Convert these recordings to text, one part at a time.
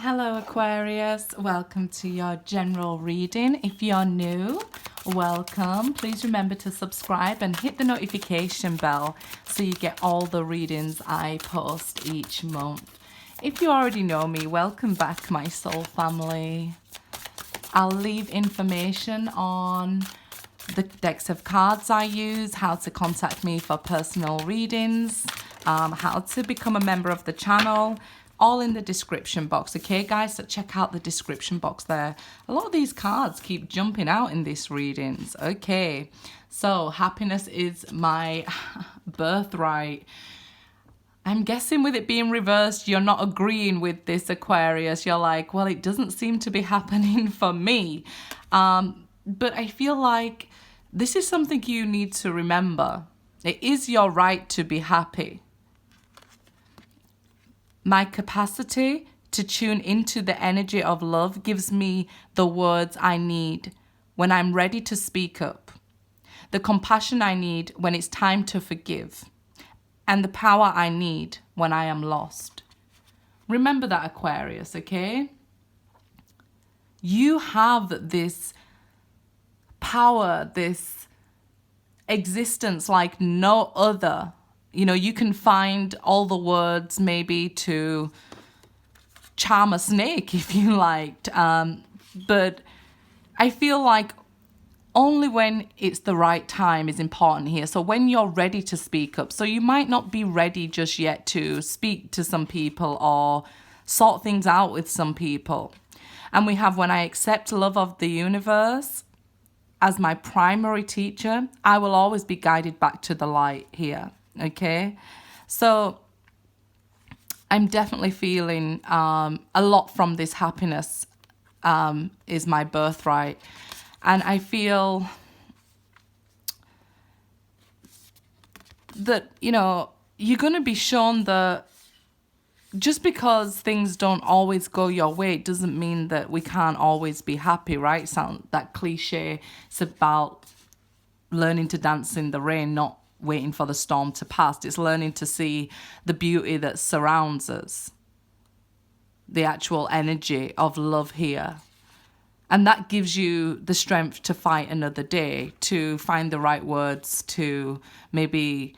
Hello Aquarius, welcome to your general reading. If you're new, welcome. Please remember to subscribe and hit the notification bell so you get all the readings I post each month. If you already know me, welcome back my soul family. I'll leave information on the decks of cards I use, how to contact me for personal readings, how to become a member of the channel, all in the description box. Okay guys, so check out the description box there. A lot of these cards keep jumping out in these readings. Okay, so happiness is my birthright. I'm guessing with it being reversed, you're not agreeing with this, Aquarius. You're like, well, it doesn't seem to be happening for me. But I feel like this is something you need to remember. It is your right to be happy. My capacity to tune into the energy of love gives me the words I need when I'm ready to speak up, the compassion I need when it's time to forgive, and the power I need when I am lost. Remember that, Aquarius, okay? You have this power, this existence like no other. You know, you can find all the words maybe to charm a snake if you liked. But I feel like only when it's the right time is important here. So when you're ready to speak up. So you might not be ready just yet to speak to some people or sort things out with some people. And we have when I accept love of the universe as my primary teacher, I will always be guided back to the light here. Okay, so I'm definitely feeling a lot from this happiness is my birthright. And I feel that, you know, you're going to be shown that just because things don't always go your way, it doesn't mean that we can't always be happy, right? Sound that cliche. It's about learning to dance in the rain, not waiting for the storm to pass. It's learning to see the beauty that surrounds us, the actual energy of love here. And that gives you the strength to fight another day, to find the right words, to maybe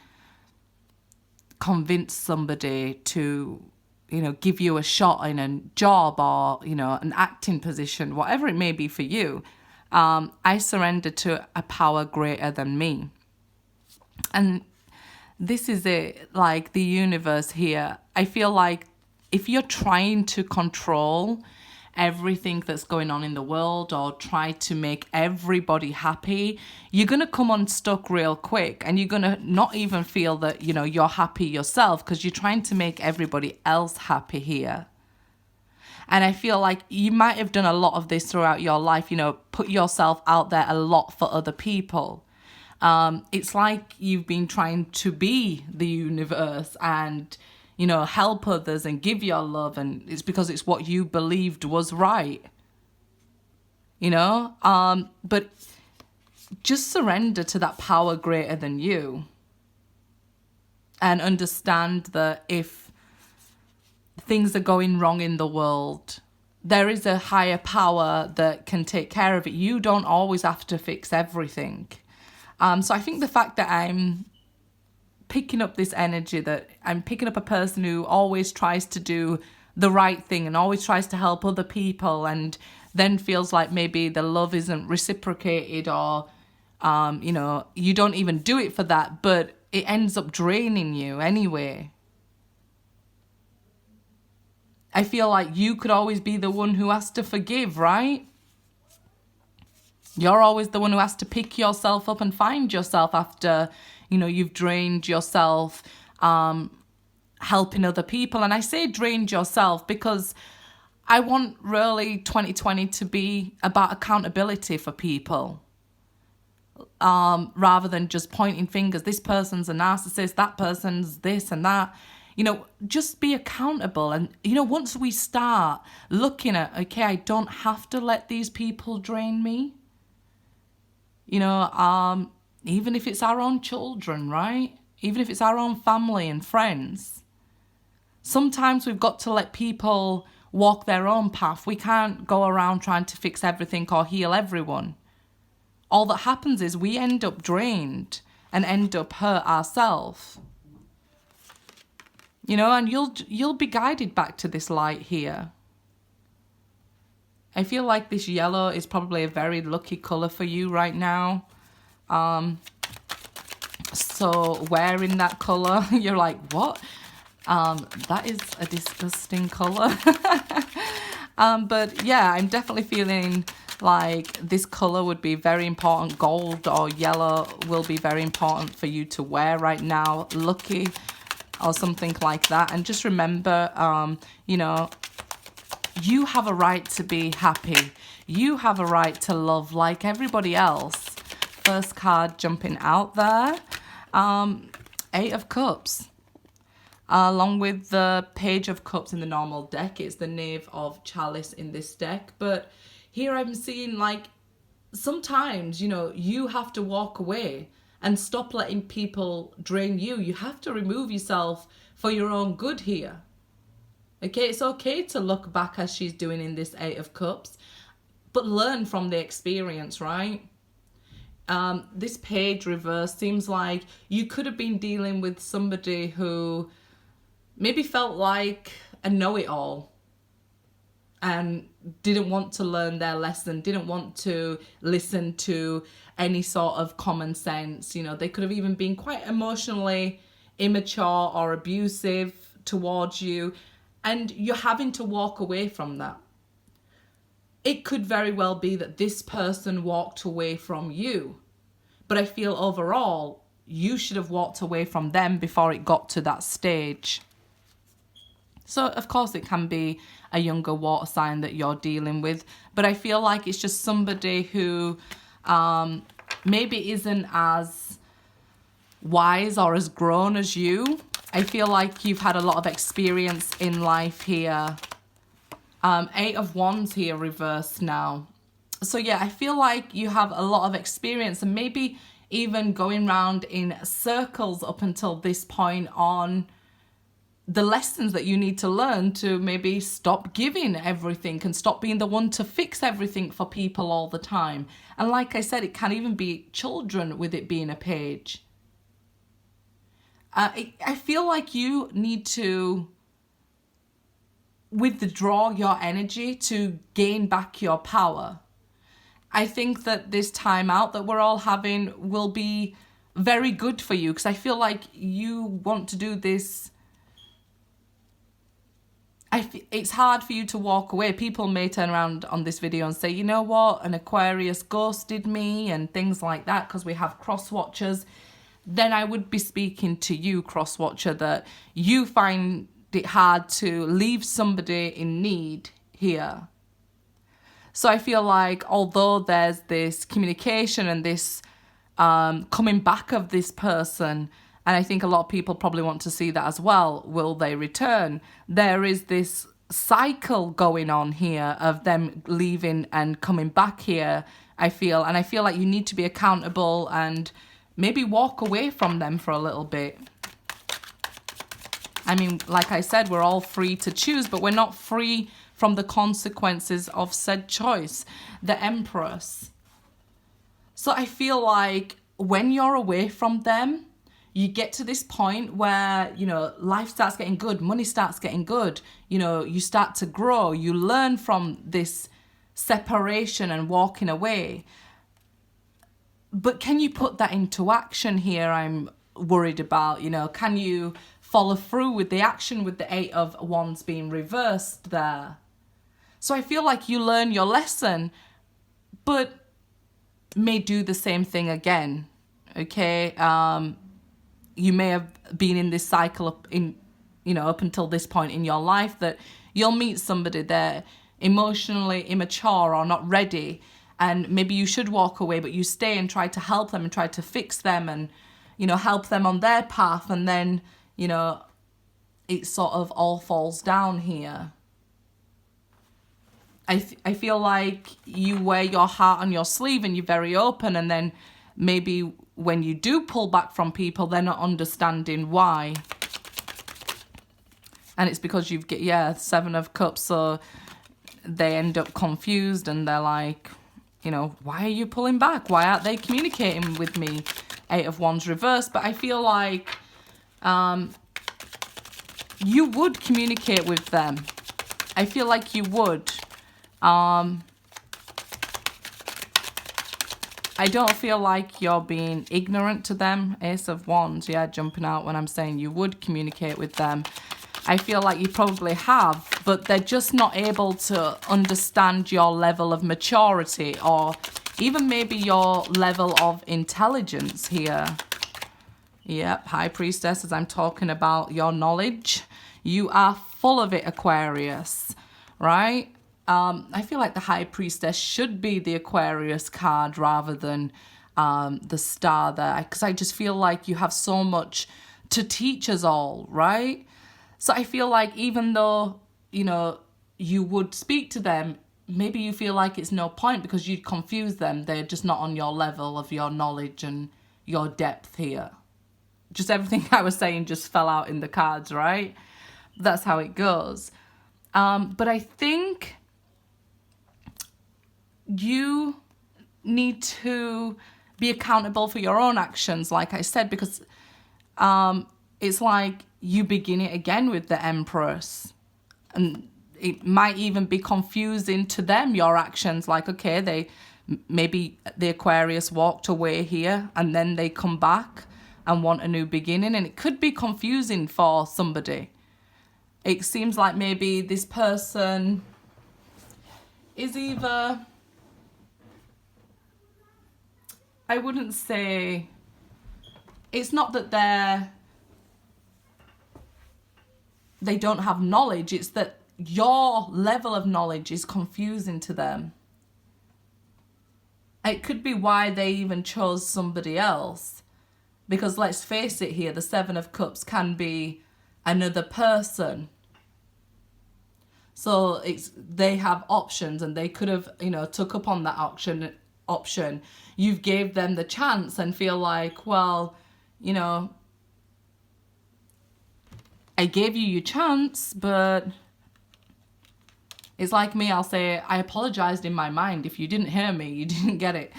convince somebody to, you know, give you a shot in a job or, you know, an acting position, whatever it may be for you. I surrender to a power greater than me. And this is it, like the universe here. I feel like if you're trying to control everything that's going on in the world or try to make everybody happy, you're going to come unstuck real quick, and you're going to not even feel that, you know, you're happy yourself because you're trying to make everybody else happy here. And I feel like you might have done a lot of this throughout your life, you know, put yourself out there a lot for other people. It's like you've been trying to be the universe and, you know, help others and give your love, and it's because it's what you believed was right, you know, but just surrender to that power greater than you and understand that if things are going wrong in the world, there is a higher power that can take care of it. You don't always have to fix everything. So I think the fact that I'm picking up this energy, that I'm picking up a person who always tries to do the right thing and always tries to help other people, and then feels like maybe the love isn't reciprocated, or, you know, you don't even do it for that, but it ends up draining you anyway. I feel like you could always be the one who has to forgive, right? You're always the one who has to pick yourself up and find yourself after, you know, you've drained yourself, helping other people. And I say drained yourself because I want really 2020 to be about accountability for people, rather than just pointing fingers. This person's a narcissist, that person's this and that. You know, just be accountable. And, you know, once we start looking at, okay, I don't have to let these people drain me. You know, even if it's our own children, right? Even if it's our own family and friends. Sometimes we've got to let people walk their own path. We can't go around trying to fix everything or heal everyone. All that happens is we end up drained and end up hurt ourselves. You know, and you'll be guided back to this light here. I feel like this yellow is probably a very lucky colour for you right now. So wearing that colour, you're like, what? That is a disgusting colour. But yeah, I'm definitely feeling like this colour would be very important. Gold or yellow will be very important for you to wear right now. Lucky or something like that. And just remember, you know, you have a right to be happy. You have a right to love like everybody else. First card jumping out there. 8 of Cups. Along with the Page of Cups in the normal deck. It's the Knave of Chalice in this deck. But here I'm seeing like sometimes, you know, you have to walk away and stop letting people drain you. You have to remove yourself for your own good here. Okay, it's okay to look back as she's doing in this 8 of Cups, but learn from the experience, right? This page reverse seems like you could have been dealing with somebody who maybe felt like a know-it-all and didn't want to learn their lesson, didn't want to listen to any sort of common sense. You know, they could have even been quite emotionally immature or abusive towards you, and you're having to walk away from that. It could very well be that this person walked away from you, but I feel overall you should have walked away from them before it got to that stage. So, of course, it can be a younger water sign that you're dealing with, but I feel like it's just somebody who maybe isn't as wise or as grown as you. I feel like you've had a lot of experience in life here. 8 of Wands here reversed now. So yeah, I feel like you have a lot of experience and maybe even going round in circles up until this point on the lessons that you need to learn to maybe stop giving everything and stop being the one to fix everything for people all the time. And like I said, it can even be children with it being a page. I feel like you need to withdraw your energy to gain back your power. I think that this time out that we're all having will be very good for you, because I feel like you want to do this. It's hard for you to walk away. People may turn around on this video and say, you know what, an Aquarius ghosted me and things like that, because we have cross watchers. Then I would be speaking to you, cross watcher, that you find it hard to leave somebody in need here. So I feel like although there's this communication and this coming back of this person, and I think a lot of people probably want to see that as well, will they return? There is this cycle going on here of them leaving and coming back here, I feel. And I feel like you need to be accountable and maybe walk away from them for a little bit. I mean, like I said, we're all free to choose, but we're not free from the consequences of said choice. The Empress. So I feel like when you're away from them, you get to this point where, you know, life starts getting good, money starts getting good, you know, you start to grow, you learn from this separation and walking away. But can you put that into action here? I'm worried about, you know, can you follow through with the action with the 8 of Wands being reversed there? So I feel like you learn your lesson, but may do the same thing again, okay? You may have been in this cycle up until this point in your life that you'll meet somebody there emotionally immature or not ready, and maybe you should walk away, but you stay and try to help them and try to fix them and, you know, help them on their path, and then, you know, it sort of all falls down here. I feel like you wear your heart on your sleeve and you're very open, and then maybe when you do pull back from people, they're not understanding why. And it's because you've got, yeah, Seven of Cups, so they end up confused and they're like, you know, why are you pulling back? Why aren't they communicating with me? Eight of Wands reversed. But I feel like you would communicate with them. I feel like you would. I don't feel like you're being ignorant to them. Ace of Wands, yeah, jumping out when I'm saying you would communicate with them. I feel like you probably have, but they're just not able to understand your level of maturity or even maybe your level of intelligence here. Yep, High Priestess, as I'm talking about your knowledge. You are full of it, Aquarius, right? I feel like the High Priestess should be the Aquarius card rather than the Star there, because I just feel like you have so much to teach us all, right? So I feel like even though, you know, you would speak to them, maybe you feel like it's no point because you'd confuse them. They're just not on your level of your knowledge and your depth here. Just everything I was saying just fell out in the cards, right? That's how it goes. But I think you need to be accountable for your own actions, like I said, because it's like you begin it again with the Empress. And it might even be confusing to them, your actions. Like, okay, maybe the Aquarius walked away here and then they come back and want a new beginning. And it could be confusing for somebody. It seems like maybe this person is either, I wouldn't say, it's not that they don't have knowledge, it's that your level of knowledge is confusing to them. It could be why they even chose somebody else. Because let's face it here, the Seven of Cups can be another person. So they have options and they could have, you know, took up on that option. You've gave them the chance and feel like, well, you know, I gave you your chance, but it's like me, I'll say, I apologized in my mind. If you didn't hear me, you didn't get it.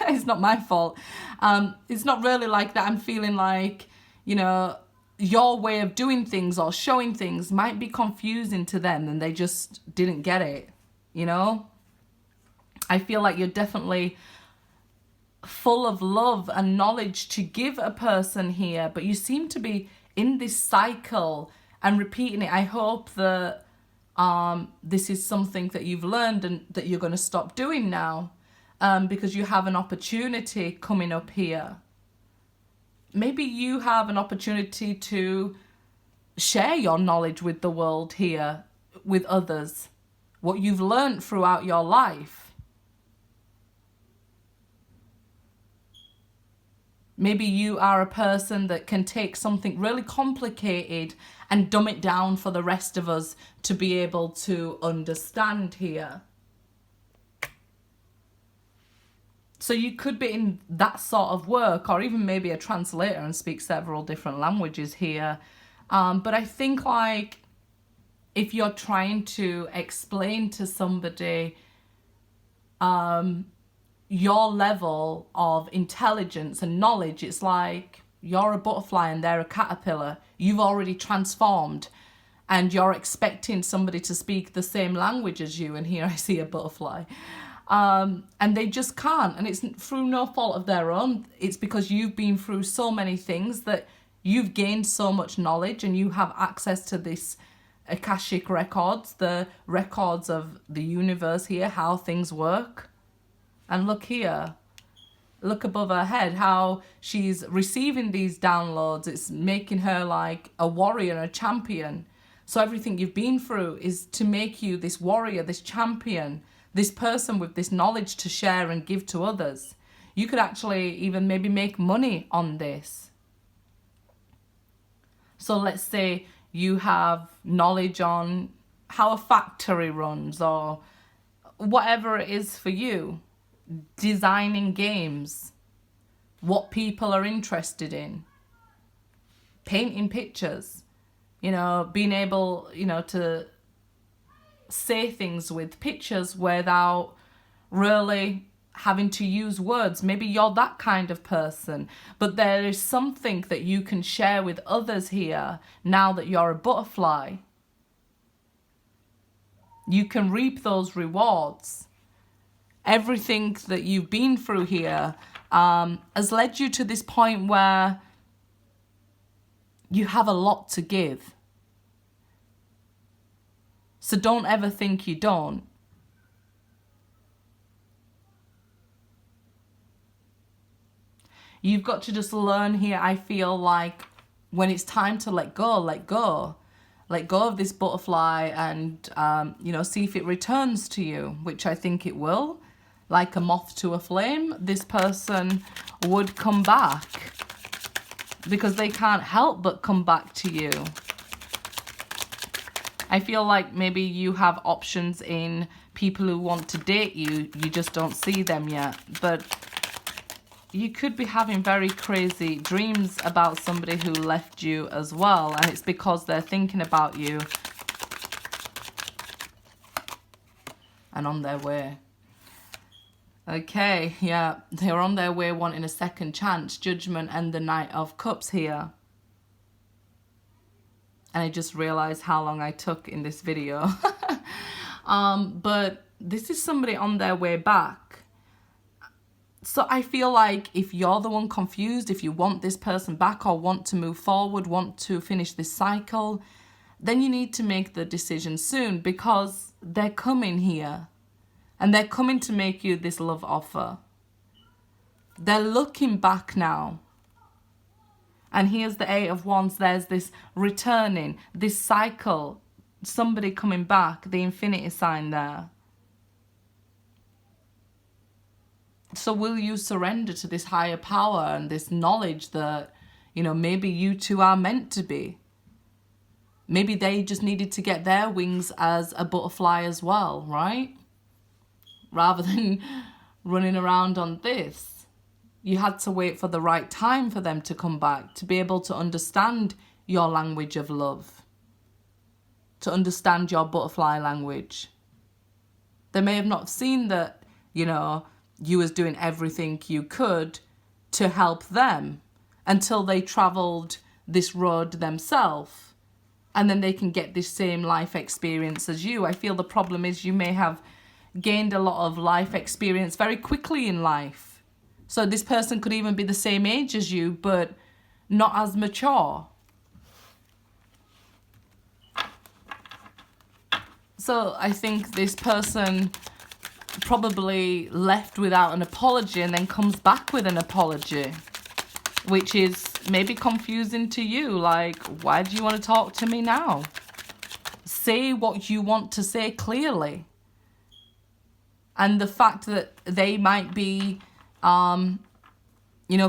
It's not my fault. It's not really like that. I'm feeling like, you know, your way of doing things or showing things might be confusing to them and they just didn't get it, you know? I feel like you're definitely full of love and knowledge to give a person here, but you seem to be in this cycle and repeating it. I hope that this is something that you've learned and that you're going to stop doing now, because you have an opportunity coming up here. Maybe you have an opportunity to share your knowledge with the world here, with others, what you've learned throughout your life. Maybe you are a person that can take something really complicated and dumb it down for the rest of us to be able to understand here. So you could be in that sort of work, or even maybe a translator and speak several different languages here. But I think, like, if you're trying to explain to somebody your level of intelligence and knowledge, it's like you're a butterfly and they're a caterpillar. You've already transformed and you're expecting somebody to speak the same language as you, and here I see a butterfly. And they just can't, and it's through no fault of their own. It's because you've been through so many things that you've gained so much knowledge and you have access to this Akashic records, the records of the universe here, how things work. And look here, look above her head, how she's receiving these downloads. It's making her like a warrior, a champion. So everything you've been through is to make you this warrior, this champion, this person with this knowledge to share and give to others. You could actually even maybe make money on this. So let's say you have knowledge on how a factory runs or whatever it is for you. Designing games, what people are interested in, painting pictures, being able, to say things with pictures without really having to use words. Maybe you're that kind of person, but there is something that you can share with others here now that you're a butterfly. You can reap those rewards. Everything that you've been through here has led you to this point where you have a lot to give. So don't ever think you don't. You've got to just learn here, I feel like, when it's time to let go, let go. Let go of this butterfly and, see if it returns to you, which I think it will. Like a moth to a flame, this person would come back because they can't help but come back to you. I feel like maybe you have options in people who want to date you. You just don't see them yet. But you could be having very crazy dreams about somebody who left you as well. And it's because they're thinking about you and on their way. Okay, yeah, they're on their way wanting a second chance. Judgment and the Knight of Cups here. And I just realized how long I took in this video. But this is somebody on their way back. So I feel like if you're the one confused, if you want this person back or want to move forward, want to finish this cycle, then you need to make the decision soon, because they're coming here. And they're coming to make you this love offer. They're looking back now. And here's the Eight of Wands. There's this returning, this cycle, somebody coming back, the infinity sign there. So will you surrender to this higher power and this knowledge that, maybe you two are meant to be? Maybe they just needed to get their wings as a butterfly as well, right? Rather than running around on this. You had to wait for the right time for them to come back, to be able to understand your language of love, to understand your butterfly language. They may have not seen that, you was doing everything you could to help them until they travelled this road themselves. And then they can get this same life experience as you. I feel the problem is you may have gained a lot of life experience very quickly in life. So this person could even be the same age as you, but not as mature. So I think this person probably left without an apology and then comes back with an apology, which is maybe confusing to you. Like, why do you want to talk to me now? Say what you want to say clearly. And the fact that they might be,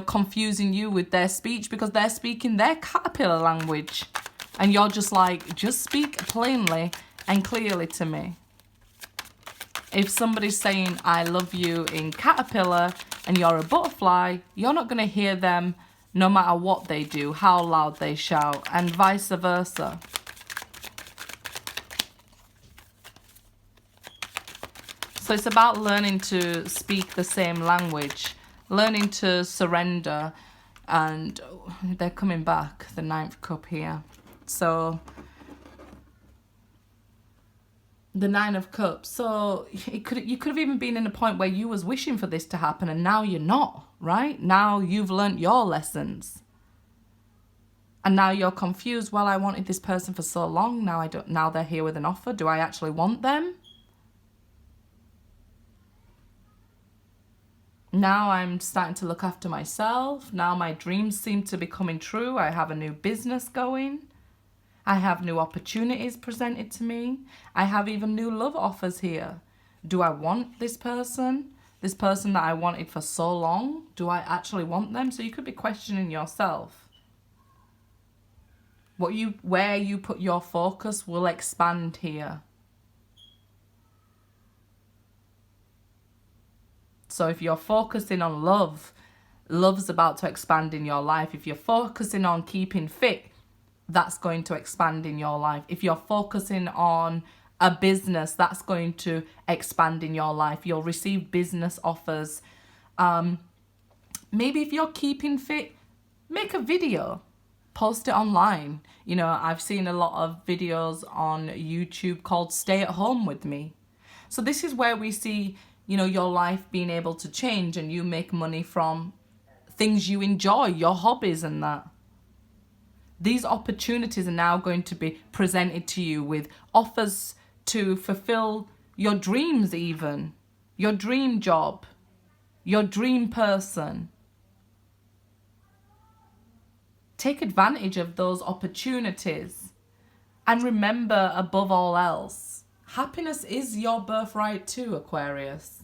confusing you with their speech because they're speaking their caterpillar language. And you're just like, just speak plainly and clearly to me. If somebody's saying, I love you in caterpillar and you're a butterfly, you're not going to hear them no matter what they do, how loud they shout, and vice versa. So it's about learning to speak the same language, learning to surrender, and they're coming back, the Ninth Cup here. So the Nine of Cups. So you could have even been in a point where you was wishing for this to happen and now you're not, right? Now you've learnt your lessons. And now you're confused. Well, I wanted this person for so long. Now they're here with an offer. Do I actually want them? Now I'm starting to look after myself. Now my dreams seem to be coming true. I have a new business going. I have new opportunities presented to me. I have even new love offers here. Do I want this person? This person that I wanted for so long? Do I actually want them? So you could be questioning yourself. Where you put your focus will expand here. So if you're focusing on love, love's about to expand in your life. If you're focusing on keeping fit, that's going to expand in your life. If you're focusing on a business, that's going to expand in your life. You'll receive business offers. Maybe if you're keeping fit, make a video, post it online. You know, I've seen a lot of videos on YouTube called Stay at Home with Me. So this is where we see, you know, your life being able to change and you make money from things you enjoy, your hobbies and that. These opportunities are now going to be presented to you with offers to fulfill your dreams even, your dream job, your dream person. Take advantage of those opportunities. And remember, above all else, happiness is your birthright too, Aquarius.